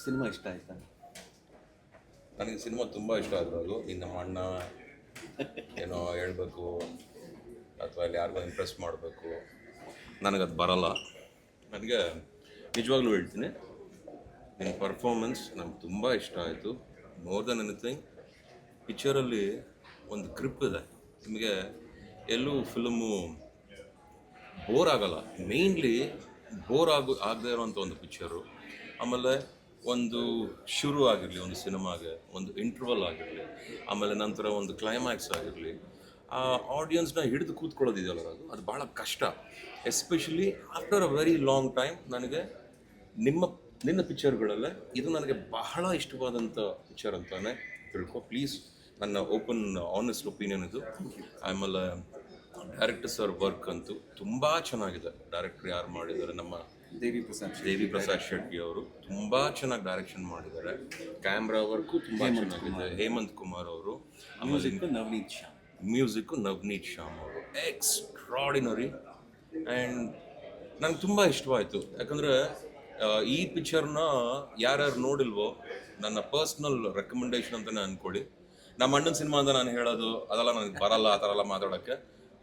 Cinema ಇಷ್ಟ ಆಯ್ತಾ? ನನಗೆ ಸಿನಿಮಾ ತುಂಬ ಇಷ್ಟ ಆದ್ರು. ಇನ್ನು ನಮ್ಮ ಅಣ್ಣ ಏನೋ ಹೇಳಬೇಕು ಅಥವಾ ಅಲ್ಲಿ ಯಾರಿಗೋ ಇಂಪ್ರೆಸ್ ಮಾಡಬೇಕು, ನನಗದು ಬರಲ್ಲ. ನನಗೆ ನಿಜವಾಗ್ಲೂ ಹೇಳ್ತೀನಿ, ನಿನ್ನ ಪರ್ಫಾರ್ಮೆನ್ಸ್ ನನಗೆ ತುಂಬ ಇಷ್ಟ ಆಯಿತು. ಮೋರ್ ದೆನ್ ಎನಿಥಿಂಗ್, ಪಿಕ್ಚರಲ್ಲಿ ಒಂದು ಗ್ರಿಪ್ ಇದೆ. ನಿಮಗೆ ಎಲ್ಲೂ ಫಿಲ್ಮು ಬೋರ್ ಆಗಲ್ಲ. ಮೇಯ್ನ್ಲಿ ಬೋರ್ ಆಗದೇ ಇರೋವಂಥ ಒಂದು ಪಿಕ್ಚರು. ಆಮೇಲೆ ಒಂದು ಶುರು ಆಗಿರಲಿ ಒಂದು ಸಿನಿಮಾಗೆ, ಒಂದು ಇಂಟರ್ವಲ್ ಆಗಿರಲಿ, ಆಮೇಲೆ ನಂತರ ಒಂದು ಕ್ಲೈಮ್ಯಾಕ್ಸ್ ಆಗಿರಲಿ, ಆ ಆಡಿಯನ್ಸ್ನ ಹಿಡಿದು ಕೂತ್ಕೊಳ್ಳೋದಿದೆಯಲ್ಲ, ಅದು ಭಾಳ ಕಷ್ಟ. Especially after a very long time. ನನಗೆ ನಿನ್ನ ಪಿಕ್ಚರ್ಗಳಲ್ಲೇ ಇದು ನನಗೆ ಬಹಳ ಇಷ್ಟವಾದಂಥ ಪಿಕ್ಚರ್ ಅಂತಲೇ ತಿಳ್ಕೊ ಪ್ಲೀಸ್. ನನ್ನ ಓಪನ್ ಆನೆಸ್ಟ್ ಒಪಿನಿಯನ್ ಇದು. ಆಮೇಲೆ ಡೈರೆಕ್ಟರ್ ಸರ್ ವರ್ಕ್ ಅಂತೂ ತುಂಬ ಚೆನ್ನಾಗಿದೆ. ಡೈರೆಕ್ಟರ್ ಯಾರು ಮಾಡಿದ್ದಾರೆ, ನಮ್ಮ ದೇವಿ ಪ್ರಸಾದ್ ಶೆಟ್ಟಿ ಅವರು ತುಂಬ ಚೆನ್ನಾಗಿ ಡೈರೆಕ್ಷನ್ ಮಾಡಿದ್ದಾರೆ. ಕ್ಯಾಮ್ರಾ ವರ್ಕು ತುಂಬ ಚೆನ್ನಾಗಿದೆ. ಹೇಮಂತ್ ಕುಮಾರ್ ಅವರು, ಆಮೇಲೆ ಮ್ಯೂಸಿಕ್ಕು ನವನೀತ್ ಶ್ಯಾಮ್ ಅವರು ಎಕ್ಸ್ಟ್ರಾಡಿನರಿ. ಆ್ಯಂಡ್ ನನಗೆ ತುಂಬ ಇಷ್ಟವಾಯಿತು. ಯಾಕಂದರೆ ಈ ಪಿಕ್ಚರ್ನ ಯಾರ್ಯಾರು ನೋಡಿಲ್ವೋ, ನನ್ನ ಪರ್ಸ್ನಲ್ ರೆಕಮೆಂಡೇಶನ್ ಅಂತಲೇ ಅಂದ್ಕೊಳ್ಳಿ. ನಮ್ಮ ಅಣ್ಣನ ಸಿನಿಮಾ ಅಂತ ನಾನು ಹೇಳೋದು ಅದೆಲ್ಲ ನನಗೆ ಬರಲ್ಲ, ಆ ಥರ ಎಲ್ಲ ಮಾತಾಡೋಕ್ಕೆ.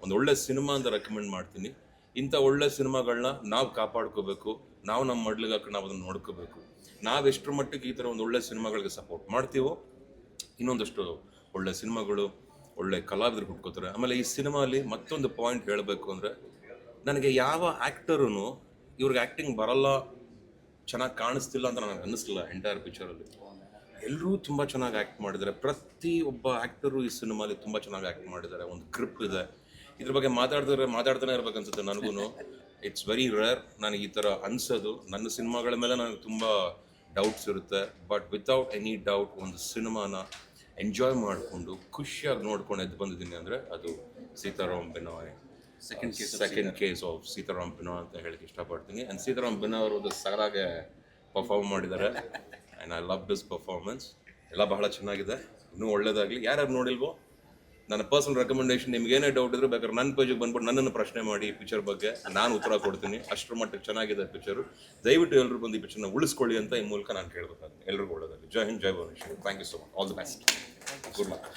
ಒಂದು ಒಳ್ಳೆ ಸಿನಿಮಾ ಅಂತ ರೆಕಮೆಂಡ್ ಮಾಡ್ತೀನಿ. ಇಂಥ ಒಳ್ಳೆ ಸಿನಿಮಾಗಳನ್ನ ನಾವು ಕಾಪಾಡ್ಕೋಬೇಕು. ನಾವು ನಮ್ಮ ಮಡ್ಲಿಗೆ ಹಾಕಿ ನಾವು ಅದನ್ನು ನೋಡ್ಕೋಬೇಕು. ನಾವು ಎಷ್ಟರ ಮಟ್ಟಿಗೆ ಈ ಥರ ಒಂದು ಒಳ್ಳೆ ಸಿನಿಮಾಗಳಿಗೆ ಸಪೋರ್ಟ್ ಮಾಡ್ತೀವೋ, ಇನ್ನೊಂದಷ್ಟು ಒಳ್ಳೆ ಸಿನಿಮಾಗಳು, ಒಳ್ಳೆ ಕಲಾವಿದರು ಹುಟ್ಕೋತಾರೆ. ಆಮೇಲೆ ಈ ಸಿನಿಮಾಲಿ ಮತ್ತೊಂದು ಪಾಯಿಂಟ್ ಹೇಳಬೇಕು ಅಂದರೆ, ನನಗೆ ಯಾವ ಆ್ಯಕ್ಟರೂ ಇವ್ರಿಗೆ ಆ್ಯಕ್ಟಿಂಗ್ ಬರಲ್ಲ, ಚೆನ್ನಾಗಿ ಕಾಣಿಸ್ತಿಲ್ಲ ಅಂತ ನನಗೆ ಅನ್ನಿಸ್ಲಿಲ್ಲ. ಎಂಟೈರ್ ಪಿಕ್ಚರಲ್ಲಿ ಎಲ್ಲರೂ ತುಂಬ ಚೆನ್ನಾಗಿ ಆ್ಯಕ್ಟ್ ಮಾಡಿದ್ದಾರೆ. ಪ್ರತಿ ಒಬ್ಬ ಆ್ಯಕ್ಟರು ಈ ಸಿನಿಮಾಲಿ ತುಂಬ ಚೆನ್ನಾಗಿ ಆ್ಯಕ್ಟ್ ಮಾಡಿದ್ದಾರೆ. ಒಂದು ಗ್ರಿಪ್ ಇದೆ. ಇದ್ರ ಬಗ್ಗೆ ಮಾತಾಡ್ತಾನೆ ಇರ್ಬೇಕನ್ಸುತ್ತೆ ನನಗೂ. ಇಟ್ಸ್ ವೆರಿ ರೇರ್ ನನಗೆ ಈ ಥರ ಅನಿಸೋದು. ನನ್ನ ಸಿನಿಮಾಗಳ ಮೇಲೆ ನನಗೆ ತುಂಬ ಡೌಟ್ಸ್ ಇರುತ್ತೆ. ಬಟ್ ವಿತೌಟ್ ಎನಿ ಡೌಟ್ ಒಂದು ಸಿನಿಮಾನ ಎಂಜಾಯ್ ಮಾಡಿಕೊಂಡು ಖುಷಿಯಾಗಿ ನೋಡ್ಕೊಂಡು ಎದ್ದು ಬಂದಿದ್ದೀನಿ ಅಂದರೆ ಅದು Sitaram Binoy, second case of Sitaram Binoy ಅಂತ ಹೇಳಕ್ಕೆ ಇಷ್ಟಪಡ್ತೀನಿ. ಆ್ಯಂಡ್ ಸೀತಾರಾಮ್ ಬಿನಾಯ್ ಅವರು ಸಗರಾಗೆ ಪರ್ಫಾರ್ಮ್ ಮಾಡಿದ್ದಾರೆ. And I love this performance. ಎಲ್ಲ ಬಹಳ ಚೆನ್ನಾಗಿದೆ. ಇನ್ನೂ ಒಳ್ಳೇದಾಗಲಿ. ಯಾರ್ಯಾರು ನೋಡಿಲ್ವೋ, ನನ್ನ ಪರ್ಸನಲ್ ರೆಕಮೆಂಡೇಶನ್, ನಿಮ್ಗೆ ಏನೇ ಡೌಟ್ ಇದ್ರೆ ಬೇಕಾದ್ರೆ ನನ್ನ ಪೇಜಿಗೆ ಬಂದ್ಬಿಟ್ಟು ನನ್ನನ್ನು ಪ್ರಶ್ನೆ ಮಾಡಿ ಈ ಪಿಕ್ಚರ್ ಬಗ್ಗೆ ನಾನು ಉತ್ತರ ಕೊಡ್ತೀನಿ. ಅಷ್ಟರ ಮಟ್ಟಿಗೆ ಚೆನ್ನಾಗಿದೆ ಪಿಕ್ಚರು. ದಯವಿಟ್ಟು ಎಲ್ಲರೂ ಬಂದು ಈ ಪಿಕ್ಚರ್ನ ಉಳಿಸ್ಕೊಳ್ಳಿ ಅಂತ ಈ ಮೂಲಕ ನಾನು ಕೇಳಬೇಕಾಗುತ್ತೆ. ಎಲ್ರಿಗೂ ಒಳ್ಳೆಯದಾಗಲಿ. ಜೈ ಹಿಂದ್, ಜೈ Bhuvaneshwari. Thank you so much. All the best. Good luck.